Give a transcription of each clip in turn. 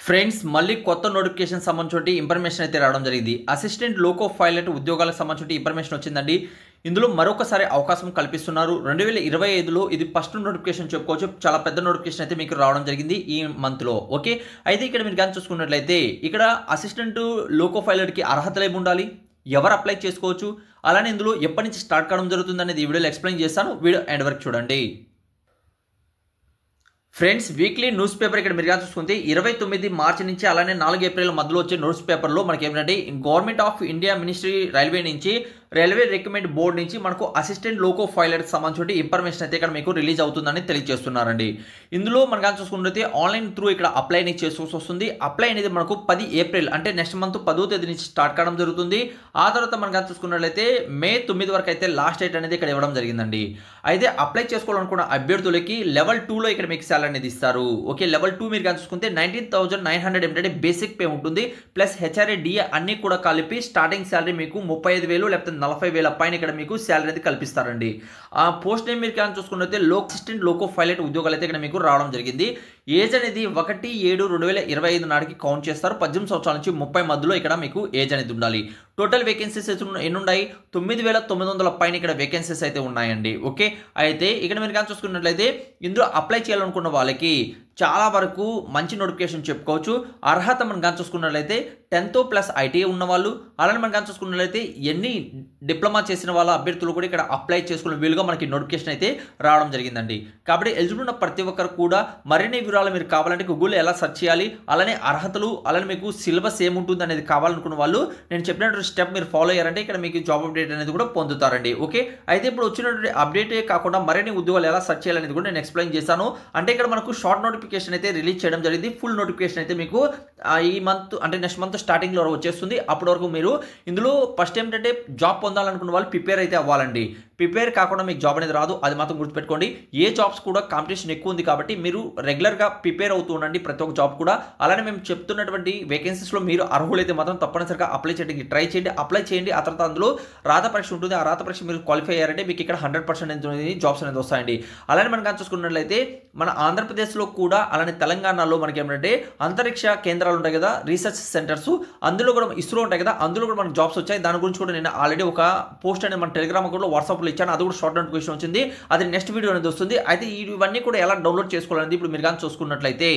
Friends మళ్ళీ కొత్త notification సంబంధించి ఇన్ఫర్మేషన్ అయితే రావడం జరిగింది. అసిస్టెంట్ లోకో పైలట్ ఉద్యోగాలకు సంబంధించి ఇన్ఫర్మేషన్ వచ్చిందండి. ఇందులో మరొకసారి అవకాశం కల్పిస్తున్నారు. 2025లో ఇది ఫస్ట్ నోటిఫికేషన్ చెప్పుకోవచ్చు. చాలా పెద్ద నోటిఫికేషన్ అయితే మీకు రావడం జరిగింది ఈ మంత్లో. ఓకే, అయితే ఇక్కడ మీరు కానీ చూసుకున్నట్లయితే ఇక్కడ అసిస్టెంట్ లోకో పైలట్కి అర్హతలు ఏమి ఉండాలి, ఎవరు అప్లై చేసుకోవచ్చు, అలానే ఇందులో ఎప్పటి నుంచి స్టార్ట్ కావడం జరుగుతుంది అనేది ఈ వీడియోలో ఎక్స్ప్లెయిన్ చేస్తాను. వీడియో ఎండ్ వరకు చూడండి. ఫ్రెండ్స్, వీక్లీ న్యూస్ పేపర్ ఇక్కడ మీరు చూసుకుంటే 29 మార్చి నుంచి అలానే 4 ఏప్రిల్ మధ్యలో వచ్చే న్యూస్ పేపర్లో మనకి ఏంటంటే government of India ministry railway నుంచి రైల్వే రికమెండ్ బోర్డు నుంచి మనకు అసిస్టెంట్ లోకో పైలట్ సంబంధించి ఇన్ఫర్మేషన్ అయితే ఇక్కడ మీకు రిలీజ్ అవుతుందని తెలియజేస్తున్నారండి. ఇందులో మనం చూసుకుంటే ఆన్లైన్ త్రూ ఇక్కడ అప్లై అనేది చేసుకోవాల్సి వస్తుంది. అప్లై అనేది మనకు 10 ఏప్రిల్ అంటే నెక్స్ట్ మంత్ 10వ తేదీ నుంచి స్టార్ట్ కావడం జరుగుతుంది. ఆ తర్వాత మనం చూసుకున్నట్లయితే మే 9 వరకు అయితే లాస్ట్ డేట్ అనేది ఇక్కడ ఇవ్వడం జరిగిందండి. అయితే అప్లై చేసుకోవాలనుకున్న అభ్యర్థులకి లెవెల్ 2లో ఇక్కడ మీకు శాలరీ అనేది ఇస్తారు. ఓకే, లెవెల్ 2 మీరు చూసుకుంటే 19,900 ఏంటంటే బేసిక్ పే ఉంటుంది. ప్లస్ హెచ్ఆర్ఏ డిఏ అన్ని కూడా కలిపి స్టార్టింగ్ శాలరీ మీకు 35,000 లేకపోతే 40,000 పైన ఇక్కడ మీకు శాలరీ అనేది కల్పిస్తారండి. ఆ పోస్ట్ నేమ్ మీరు కానీ చూసుకున్నట్లయితే అసిస్టెంట్ లోకో పైలట్ ఉద్యోగాలు అయితే ఇక్కడ మీకు రావడం జరిగింది. ఏజ్ అనేది 1/7/2025 నాటికి కౌంట్ చేస్తారు. 18 సంవత్సరాల నుంచి 30 మధ్యలో ఇక్కడ మీకు ఏజ్ అనేది ఉండాలి. టోటల్ వేకెన్సీస్ ఎన్ని ఉన్నాయి? 9,900 పైన ఇక్కడ వేకెన్సీస్ అయితే ఉన్నాయండి. ఓకే, అయితే ఇక్కడ మీరు కానీ చూసుకున్నట్లయితే ఇందులో అప్లై చేయాలనుకున్న వాళ్ళకి చాలా వరకు మంచి నోటిఫికేషన్ చెప్పుకోవచ్చు. అర్హత మనం కానీ చూసుకున్నట్లయితే 10th ప్లస్ ఐటీఐ ఉన్నవాళ్ళు, అలానే మనం కానీ చూసుకున్నట్లయితే ఎన్ని డిప్లొమా చేసిన వాళ్ళ అభ్యర్థులు కూడా ఇక్కడ అప్లై చేసుకునే వీలుగా మనకి నోటిఫికేషన్ అయితే రావడం జరిగిందండి. కాబట్టి ఎలిజిబుల్ ఉన్న ప్రతి ఒక్కరు కూడా మరిన్ని వివరాలు మీరు కావాలంటే గూగుల్లో ఎలా సెర్చ్ చేయాలి, అలానే అర్హతలు, అలానే మీకు సిలబస్ ఏముంటుంది అనేది కావాలనుకున్న వాళ్ళు నేను చెప్పినటువంటి స్టెప్ మీరు ఫాలో అయ్యారంటే ఇక్కడ మీకు జాబ్ అప్డేట్ అనేది కూడా పొందుతారండి. ఓకే, అయితే ఇప్పుడు వచ్చినటువంటి అప్డేటే కాకుండా మరిన్ని ఉద్యోగాలు ఎలా సెర్చ్ చేయాలనేది కూడా నేను ఎక్స్ప్లెయిన్ చేశాను. అంటే ఇక్కడ మనకు షార్ట్ నోటిఫికేషన్ అయితే రిలీజ్ చేయడం జరిగింది. ఫుల్ నోటిఫికేషన్ అయితే మీకు ఈ మంత్ అంటే నెక్స్ట్ మంత్ స్టార్టింగ్లో వచ్చేస్తుంది. అప్పటి వరకు మీరు ఇందులో ఫస్ట్ ఏంటంటే జాబ్ పొందాలనుకున్న వాళ్ళు ప్రిపేర్ అయితే అవ్వాలండి. ప్రిపేర్ కాకుండా మీకు జాబ్ అనేది రాదు, అది మాత్రం గుర్తుపెట్టుకోండి. ఏ జాబ్స్ కూడా కాంపిటీషన్ ఎక్కువ ఉంది కాబట్టి మీరు రెగ్యులర్గా ప్రిపేర్ అవుతూ ఉండండి ప్రతి ఒక్క జాబ్ కూడా. అలానే మేము చెప్తున్నటువంటి వేకెన్సీస్లో మీరు అర్హులైతే మాత్రం తప్పనిసరిగా అప్లై చేయడానికి ట్రై చేయండి, అప్లై చేయండి. ఆ తర్వాత అందులో రాత పరీక్ష ఉంటుంది. ఆ రాత పరీక్ష మీరు క్వాలిఫై అయ్యారంటే మీకు ఇక్కడ 100% జాబ్స్ అనేది వస్తాయండి. అలానే మనం కానీ చూసుకున్నట్లయితే మన ఆంధ్రప్రదేశ్లో కూడా అలానే తెలంగాణలో మనకి ఏమంటే అంతరిక్ష కేంద్రాలు ఉంటాయి కదా, రీసెర్చ్ సెంటర్స్, అందులో కూడా ఇస్రో ఉంటాయి కదా, అందులో కూడా మనకు జాబ్స్ వచ్చాయి. దాని గురించి కూడా నేను ఆల్రెడీ ఒక పోస్ట్ అనేది మన టెలిగ్రామ్ కూడా వాట్సాప్లో ఇచ్చాను. అది కూడా షార్ట్ నోటిఫికేషన్ వచ్చింది, అది నెక్స్ట్ వీడియో అనేది వస్తుంది. అయితే ఇవన్నీ కూడా ఎలా డౌన్లోడ్ చేసుకోవాలనేది ఇప్పుడు మీరు కానీ చూసుకున్నట్లయితే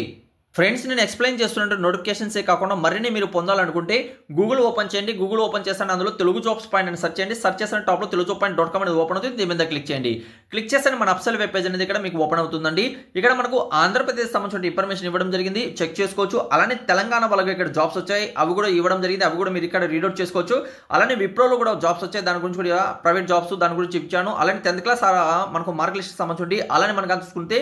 ఫ్రెండ్స్, నేను ఎక్స్ప్లెయిన్ చేస్తున్నట్టు నోటిఫికేషన్సే కాకుండా మరిన్ని మీరు పొందాలనుకుంటే గూగుల్ ఓపెన్ చేయండి. గూగుల్ ఓపెన్ చేస్తాను, అందులో తెలుగు జాబ్స్ పాయింట్ అని సెర్చ్ చేయండి. సెర్చ్ చేసిన టాప్లో telugujob.com అనేది ఓపెన్ అవుతుంది. దీని మీద క్లిక్ చేయండి. క్లిక్ చేస్తే మన అఫ్సల్ వెబ్ పేజ్ అనేది ఇక్కడ మీకు ఓపెన్ అవుతుందండి. ఇక్కడ మనకు ఆంధ్రప్రదేశ్ సంబంధించిన ఇన్ఫర్మేషన్ ఇవ్వడం జరిగింది, చెక్ చేసుకోవచ్చు. అలానే తెలంగాణ వాళ్ళకి ఇక్కడ జాబ్స్ వచ్చాయి, అవి కూడా ఇవ్వడం జరిగింది, అవి కూడా మీరు ఇక్కడ రీడౌట్ చేసుకోవచ్చు. అలానే విప్రోలో కూడా జాబ్స్ వచ్చాయి, దాని గురించి కూడా ప్రైవేట్ జాబ్స్ దాని గురించి ఇచ్చాను. అలానే 10th క్లాస్ మనకు మార్క్ లిస్ట్ సంబంధించి, అలానే మనకు చూసుకుంటే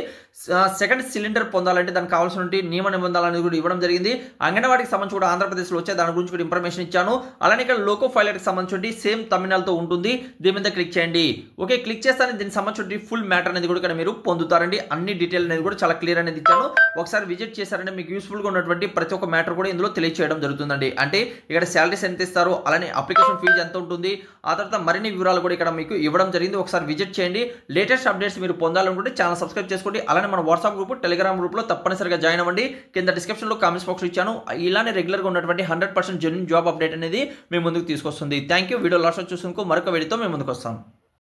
సెకండ్ సిలిండర్ పొందాలంటే దానికి కావాల్సిన నియమ నిబంధనలు కూడా ఇవ్వడం జరిగింది. అంగన్వాడికి సంబంధించి కూడా ఆంధ్రప్రదేశ్లో వచ్చే దాని గురించి కూడా ఇన్ఫర్మేషన్ ఇచ్చాను. అలానే ఇక్కడ లోకో పైలట్కి సంబంధించి సేమ్ తమిళనాడుతో ఉంటుంది. దీని మీద క్లిక్ చేయండి. ఓకే, క్లిక్ చేస్తాను. దీనికి సంబంధించి ఫుల్ మ్యాటర్ అనేది కూడా ఇక్కడ మీరు పొందుతారండి. అన్ని డీటెయిల్ అనేది కూడా చాలా క్లియర్ అనేది ఇచ్చాను. ఒకసారి విజిట్ చేశారంటే మీకు యూస్ఫుల్గా ఉన్నటువంటి ప్రతి ఒక్క మ్యాటర్ కూడా ఇందులో తెలియజేయడం జరుగుతుందండి. అంటే ఇక్కడ శాలరీస్ ఎంత ఇస్తారు, అలానే అప్లికేషన్ ఫీజు ఎంత ఉంటుంది, ఆ తర్వాత మరిన్ని వివరాలు కూడా ఇక్కడ మీకు ఇవ్వడం జరిగింది. ఒకసారి విజిట్ చేయండి. లేటెస్ట్ అప్డేట్స్ మీరు పొందాలనుకుంటే ఛానల్ సబ్స్క్రైబ్ చేసుకోండి. అలానే మన వాట్సాప్ గ్రూప్, టెలిగ్రామ్ గ్రూప్లో తప్పనిసరిగా జాయిన్ అవ్వండి. కింద డిస్క్రిప్షన్లో కామెంట్స్ బాక్స్ ఇచ్చాను. ఇలానే రెగ్యులర్గా ఉన్నటువంటి 100% జెన్యూన్ జాబ్ అప్డేట్ అనేది మేము ముందుకు తీసుకొస్తుంది. Thank you. వీడియో లాస్ట్ చూసుకు మరొక వీడియోతో మేము ముందుకు వస్తాం.